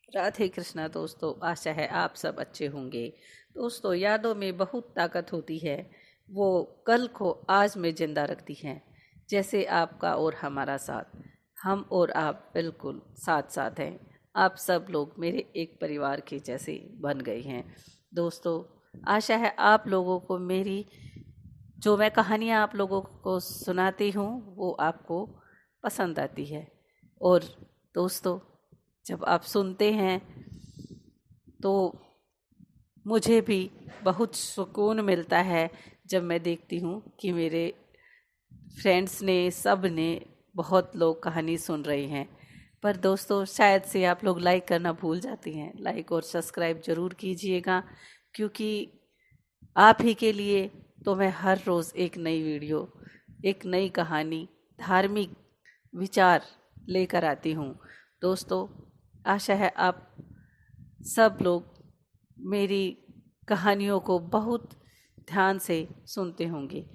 राधे कृष्णा दोस्तों, आशा है आप सब अच्छे होंगे। दोस्तों, यादों में बहुत ताकत होती है। वो कल को आज में जिंदा रखती हैं। जैसे आपका और हमारा साथ, हम और आप बिल्कुल साथ साथ हैं। आप सब लोग मेरे एक परिवार के जैसे बन गए हैं। दोस्तों, आशा है आप लोगों को मेरी जो मैं कहानियाँ आप लोगों को सुनाती हूँ वो आपको पसंद आती है। और दोस्तों, जब आप सुनते हैं तो मुझे भी बहुत सुकून मिलता है जब मैं देखती हूँ कि मेरे फ्रेंड्स ने, सब ने, बहुत लोग कहानी सुन रहे हैं। पर दोस्तों, शायद से आप लोग लाइक करना भूल जाती हैं। लाइक और सब्सक्राइब ज़रूर कीजिएगा, क्योंकि आप ही के लिए तो मैं हर रोज़ एक नई वीडियो, एक नई कहानी, धार्मिक विचार लेकर आती हूँ। दोस्तों, आशा है आप सब लोग मेरी कहानियों को बहुत ध्यान से सुनते होंगे।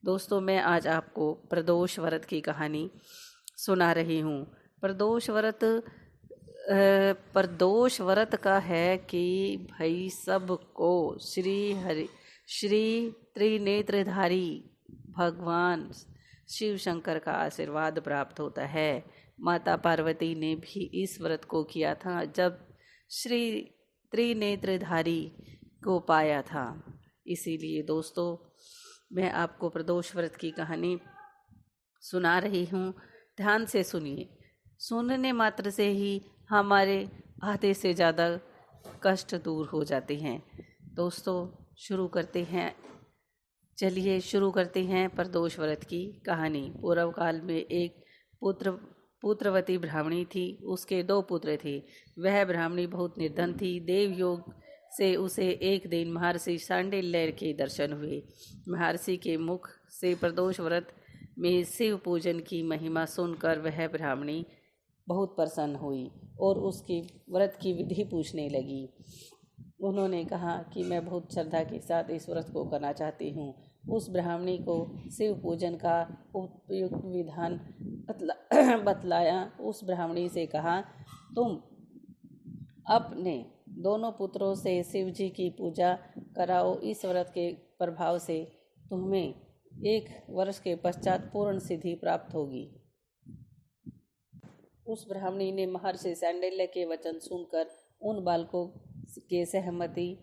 दोस्तों, मैं आज आपको प्रदोष व्रत की कहानी सुना रही हूँ। प्रदोष व्रत का है कि भाई सबको श्री त्रिनेत्रधारी भगवान शिव शंकर का आशीर्वाद प्राप्त होता है। माता पार्वती ने भी इस व्रत को किया था जब श्री त्रिनेत्रधारी को पाया था। इसीलिए दोस्तों, मैं आपको प्रदोष व्रत की कहानी सुना रही हूँ। ध्यान से सुनिए। सुनने मात्र से ही हमारे आधे से ज़्यादा कष्ट दूर हो जाते हैं। दोस्तों, चलिए शुरू करते हैं प्रदोष व्रत की कहानी। पूर्व काल में एक पुत्रवती ब्राह्मणी थी। उसके 2 पुत्र थे। वह ब्राह्मणी बहुत निर्धन थी। देवयोग से उसे एक दिन महर्षि शांडिल्य के दर्शन हुए। महर्षि के मुख से प्रदोष व्रत में शिव पूजन की महिमा सुनकर वह ब्राह्मणी बहुत प्रसन्न हुई और उसकी व्रत की विधि पूछने लगी। उन्होंने कहा कि मैं बहुत श्रद्धा के साथ इस व्रत को करना चाहती हूँ। उस ब्राह्मणी को शिव पूजन का उपयुक्त विधान बतलाया। उस ब्राह्मणी से कहा, तुम अपने दोनों पुत्रों से शिव जी की पूजा कराओ। इस व्रत के प्रभाव से तुम्हें 1 वर्ष के पश्चात पूर्ण सिद्धि प्राप्त होगी। उस ब्राह्मणी ने महर्षि शांडिल्य के वचन सुनकर उन बालकों के सहमति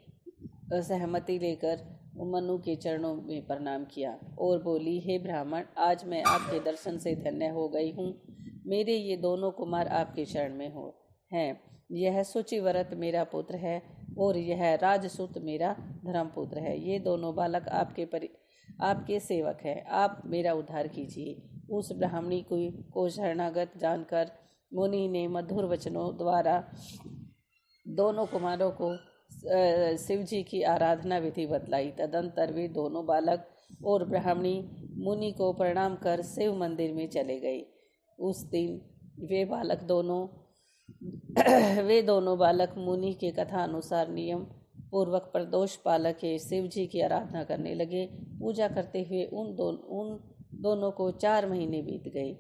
लेकर मनु के चरणों में प्रणाम किया और बोली, हे ब्राह्मण, आज मैं आपके दर्शन से धन्य हो गई हूँ। मेरे ये दोनों कुमार आपके शरण में हैं। यह शुचिव्रत मेरा पुत्र है और यह राजसूत मेरा धर्मपुत्र है। ये दोनों बालक आपके सेवक हैं। आप मेरा उद्धार कीजिए। उस ब्राह्मणी को शरणागत जानकर मुनि ने मधुर वचनों द्वारा दोनों कुमारों को शिव जी की आराधना विधि बतलाई। तदंतर वे दोनों बालक और ब्राह्मणी मुनि को प्रणाम कर शिव मंदिर में चले गए। उस दिन वे दोनों बालक मुनि के कथा अनुसार नियम पूर्वक प्रदोष पालक के शिव जी की आराधना करने लगे। पूजा करते हुए उन दोनों को 4 महीने बीत गए।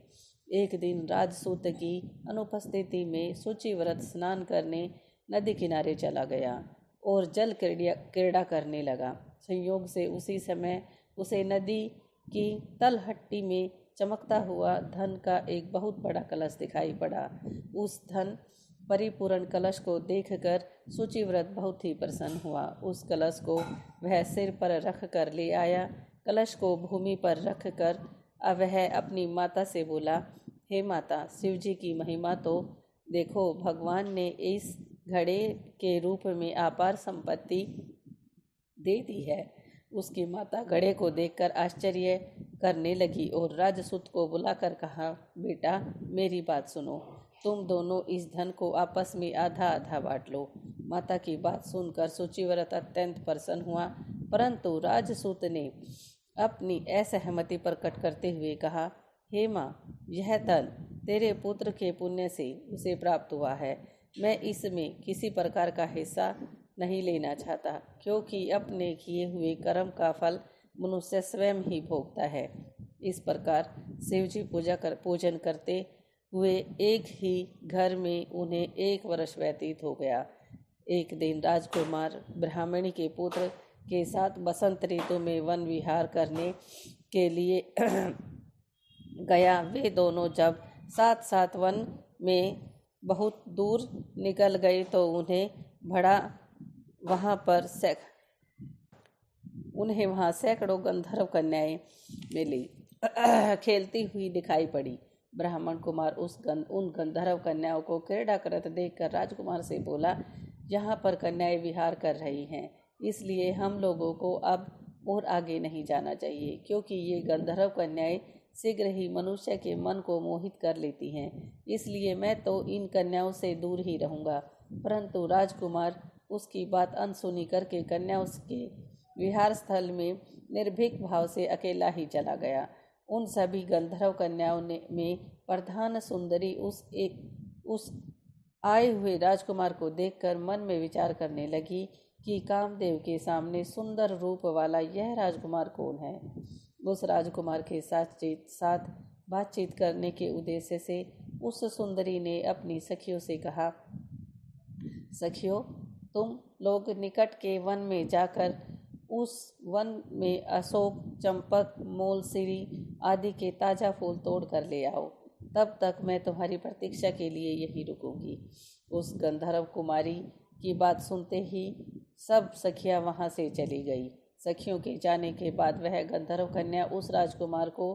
एक दिन राजसूत की अनुपस्थिति में शुचिव्रत स्नान करने नदी किनारे चला गया और जल क्रीड़ा करने लगा। संयोग से उसी समय उसे नदी की तलहटी में चमकता हुआ धन का एक बहुत बड़ा कलश दिखाई पड़ा। उस धन परिपूर्ण कलश को देखकर शुचिव्रत बहुत ही प्रसन्न हुआ। उस कलश को वह सिर पर रख कर ले आया। कलश को भूमि पर रख कर वह अपनी माता से बोला, हे माता, शिव जी की महिमा तो देखो। भगवान ने इस घड़े के रूप में अपार संपत्ति दे दी है। उसकी माता घड़े को देखकर आश्चर्य करने लगी और राजसूत को बुलाकर कहा, बेटा, मेरी बात सुनो। तुम दोनों इस धन को आपस में आधा आधा बांट लो। माता की बात सुनकर शुचिव्रत अत्यंत प्रसन्न हुआ, परंतु राजसूत ने अपनी असहमति प्रकट करते हुए कहा, हे माँ, यह धन तेरे पुत्र के पुण्य से उसे प्राप्त हुआ है। मैं इसमें किसी प्रकार का हिस्सा नहीं लेना चाहता, क्योंकि अपने किए हुए कर्म का फल मनुष्य स्वयं ही भोगता है। इस प्रकार शिवजी पूजन करते हुए एक ही घर में उन्हें 1 वर्ष व्यतीत हो गया। एक दिन राजकुमार ब्राह्मणी के पुत्र के साथ बसंत ऋतु में वन विहार करने के लिए गया। वे दोनों जब साथ साथ वन में बहुत दूर निकल गए तो उन्हें वहाँ सैकड़ों गंधर्व कन्याएं मिली खेलती हुई दिखाई पड़ी। ब्राह्मण कुमार उन गंधर्व कन्याओं को क्रीड़ा करते देखकर राजकुमार से बोला, यहाँ पर कन्याएं विहार कर रही हैं, इसलिए हम लोगों को अब और आगे नहीं जाना चाहिए, क्योंकि ये गंधर्व कन्याएं शीघ्र ही मनुष्य के मन को मोहित कर लेती हैं। इसलिए मैं तो इन कन्याओं से दूर ही रहूँगा। परंतु राजकुमार उसकी बात अनसुनी करके कन्याओं के विहार स्थल में निर्भीक भाव से अकेला ही चला गया। उन सभी गंधर्व कन्याओं में प्रधान सुंदरी उस आए हुए राजकुमार को देखकर मन में विचार करने लगी कि कामदेव के सामने सुंदर रूप वाला यह राजकुमार कौन है। उस राजकुमार के साथ बातचीत करने के उद्देश्य से उस सुंदरी ने अपनी सखियों से कहा, सखियों, तुम लोग निकट के वन में जाकर उस वन में अशोक, चंपक, मोलसिरी आदि के ताज़ा फूल तोड़ कर ले आओ। तब तक मैं तुम्हारी प्रतीक्षा के लिए यही रुकूंगी। उस गंधर्व कुमारी की बात सुनते ही सब सखियां वहां से चली गई। सखियों के जाने के बाद वह गंधर्व कन्या उस राजकुमार को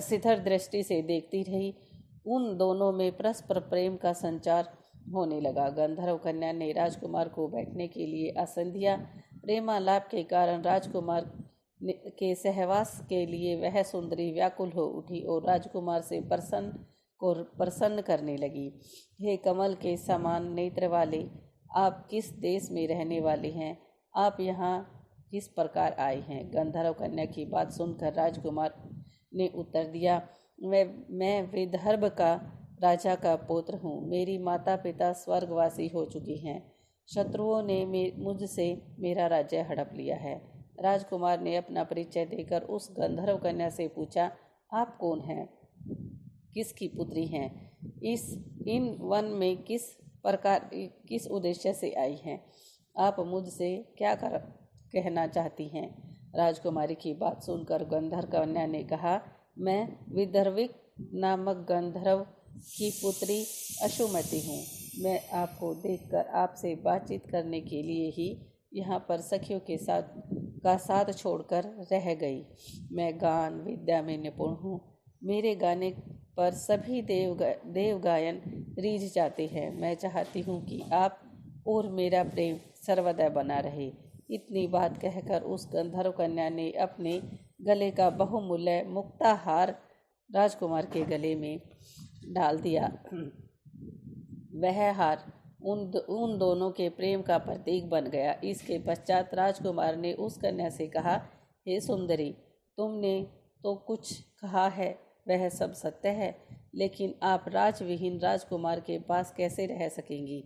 शिथिर दृष्टि से देखती रही। उन दोनों में परस्पर प्रेम का संचार होने लगा। गंधर्व कन्या ने राजकुमार को बैठने के लिए आसन दिया। प्रेमालाप के कारण राजकुमार के सहवास के लिए वह सुंदरी व्याकुल हो उठी और राजकुमार से प्रसन्न करने लगी। हे कमल के समान नेत्र वाले, आप किस देश में रहने वाले हैं? आप यहाँ किस प्रकार आए हैं? गंधर्व कन्या की बात सुनकर राजकुमार ने उत्तर दिया, मैं विदर्भ का राजा का पुत्र हूँ। मेरी माता पिता स्वर्गवासी हो चुकी हैं। शत्रुओं ने मुझसे मेरा राज्य हड़प लिया है। राजकुमार ने अपना परिचय देकर उस गंधर्व कन्या से पूछा, आप कौन हैं? किसकी पुत्री हैं? इन वन में किस उद्देश्य से आई हैं? आप मुझसे क्या कहना चाहती हैं? राजकुमारी की बात सुनकर गंधर्व कन्या ने कहा, मैं विदर्भिक नामक गंधर्व की पुत्री अशुमति हूँ। मैं आपको देखकर आपसे बातचीत करने के लिए ही यहाँ पर सखियों के साथ छोड़कर रह गई। मैं गान विद्या में निपुण हूँ। मेरे गाने पर सभी देव गायन रीझ जाते हैं। मैं चाहती हूँ कि आप और मेरा प्रेम सर्वदा बना रहे। इतनी बात कहकर उस गंधर्व कन्या ने अपने गले का बहुमूल्य मुक्ताहार राजकुमार के गले में डाल दिया। वह हार उन दोनों के प्रेम का प्रतीक बन गया। इसके पश्चात राजकुमार ने उस कन्या से कहा, हे सुंदरी, तुमने तो कुछ कहा है वह सब सत्य है, लेकिन आप राजविहीन राजकुमार के पास कैसे रह सकेंगी?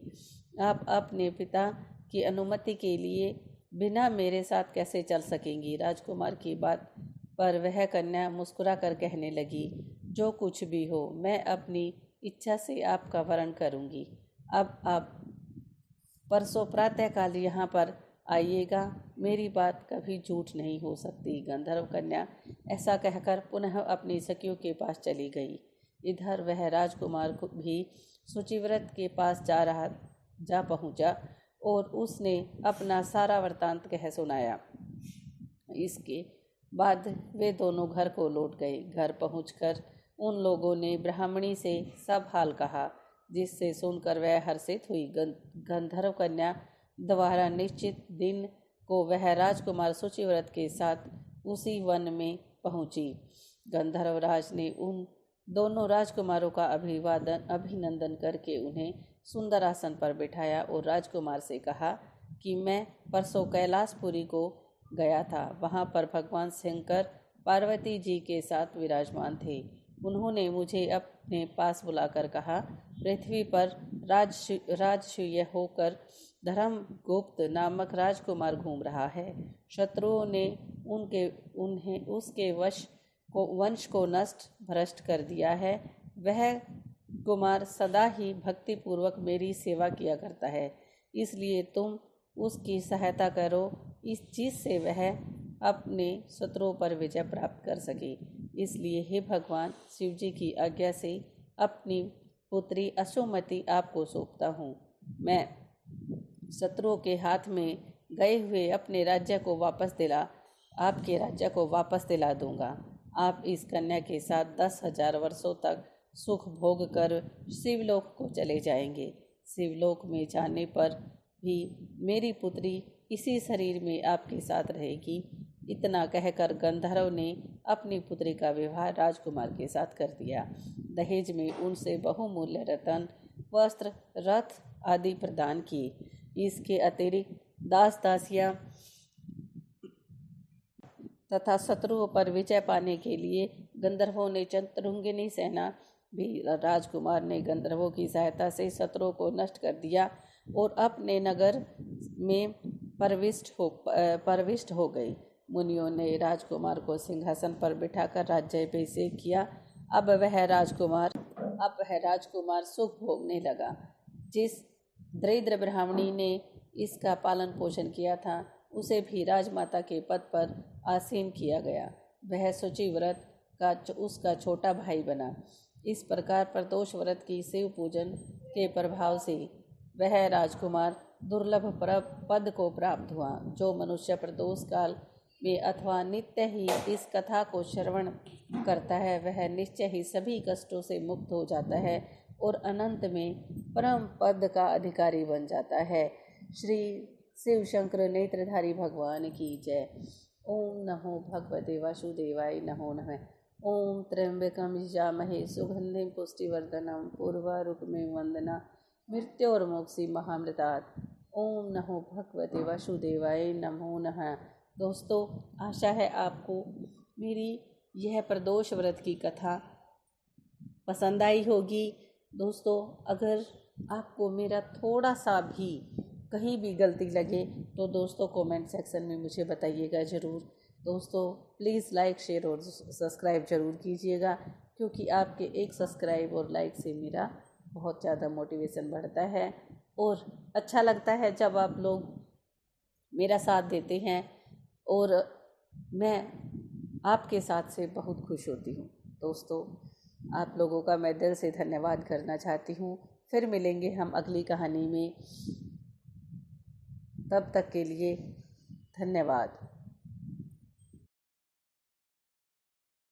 आप अपने पिता की अनुमति के लिए बिना मेरे साथ कैसे चल सकेंगी? राजकुमार की बात पर वह कन्या मुस्कुरा कर कहने लगी, जो कुछ भी हो, मैं अपनी इच्छा से आपका वरण करूंगी। अब आप परसों प्रातःकाल यहाँ पर आइएगा। मेरी बात कभी झूठ नहीं हो सकती। गंधर्व कन्या ऐसा कहकर पुनः अपनी सखियों के पास चली गई। इधर वह राजकुमार को भी शुचिव्रत के पास जा पहुँचा और उसने अपना सारा वृत्तांत कह सुनाया। इसके बाद वे दोनों घर को लौट गए। घर पहुंचकर उन लोगों ने ब्राह्मणी से सब हाल कहा, जिससे सुनकर वह हर्षित हुई। गंधर्व कन्या द्वारा निश्चित दिन को वह राजकुमार शुचिव्रत के साथ उसी वन में पहुंची। गंधर्वराज ने उन दोनों राजकुमारों का अभिनंदन करके उन्हें सुंदर आसन पर बिठाया और राजकुमार से कहा कि मैं परसों कैलाशपुरी को गया था। वहाँ पर भगवान शंकर पार्वती जी के साथ विराजमान थे। उन्होंने मुझे अपने पास बुलाकर कहा, पृथ्वी पर राजसूय होकर धर्मगुप्त नामक राजकुमार घूम रहा है। शत्रुओं ने उसके वंश को नष्ट भ्रष्ट कर दिया है। वह कुमार सदा ही भक्तिपूर्वक मेरी सेवा किया करता है, इसलिए तुम उसकी सहायता करो, इस चीज़ से वह अपने शत्रुओं पर विजय प्राप्त कर सके। इसलिए हे भगवान, शिव जी की आज्ञा से अपनी पुत्री अशोमती आपको सौंपता हूँ। मैं शत्रुओं के हाथ में गए हुए अपने राज्य को आपके राज्य को वापस दिला दूंगा। आप इस कन्या के साथ 10,000 वर्षों तक सुख भोग कर शिवलोक को चले जाएंगे। शिवलोक में जाने पर भी मेरी पुत्री इसी शरीर में आपके साथ रहेगी। इतना कहकर गंधर्व ने अपनी पुत्री का विवाह राजकुमार के साथ कर दिया। दहेज में उनसे बहुमूल्य रत्न, वस्त्र, रथ आदि प्रदान किए। इसके अतिरिक्त दास दासियां तथा शत्रुओं पर विजय पाने के लिए गंधर्वों ने चतुरंगिनी सेना भी राजकुमार ने गंधर्वों की सहायता से शत्रुओं को नष्ट कर दिया और अपने नगर में प्रविष्ट हो गई। मुनियों ने राजकुमार को सिंहासन पर बिठाकर राज्याभिषेक किया। अब वह राजकुमार सुख भोगने लगा। जिस दरिद्र ब्राह्मणी ने इसका पालन पोषण किया था, उसे भी राजमाता के पद पर आसीन किया गया। वह शुचि व्रत का उसका छोटा भाई बना। इस प्रकार प्रदोष व्रत की शिव पूजन के प्रभाव से वह राजकुमार दुर्लभ पद को प्राप्त हुआ। जो मनुष्य प्रदोष काल में अथवा नित्य ही इस कथा को श्रवण करता है, वह निश्चय ही सभी कष्टों से मुक्त हो जाता है और अनंत में परम पद का अधिकारी बन जाता है। श्री शिव शंकर नेत्रधारी भगवान की जय। ओम नमो भगवते वासुदेवाय नमो नमः। ओम त्र्यंबकं यजामहे सुगंधिं पुष्टिवर्धनम् उर्वारुकमिव वंदना मृत्योर्मुक्षि महामृतात्। ओम नमो भगवते वासुदेवाय नमो नमः। दोस्तों, आशा है आपको मेरी यह प्रदोष व्रत की कथा पसंद आई होगी। दोस्तों, अगर आपको मेरा थोड़ा सा भी कहीं भी गलती लगे तो दोस्तों कमेंट सेक्शन में मुझे बताइएगा ज़रूर। दोस्तों, प्लीज़ लाइक, शेयर और सब्सक्राइब ज़रूर कीजिएगा, क्योंकि आपके एक सब्सक्राइब और लाइक से मेरा बहुत ज़्यादा मोटिवेशन बढ़ता है और अच्छा लगता है जब आप लोग मेरा साथ देते हैं और मैं आपके साथ से बहुत खुश होती हूँ। दोस्तों, आप लोगों का मैं दिल से धन्यवाद करना चाहती हूँ। फिर मिलेंगे हम अगली कहानी में। तब तक के लिए धन्यवाद।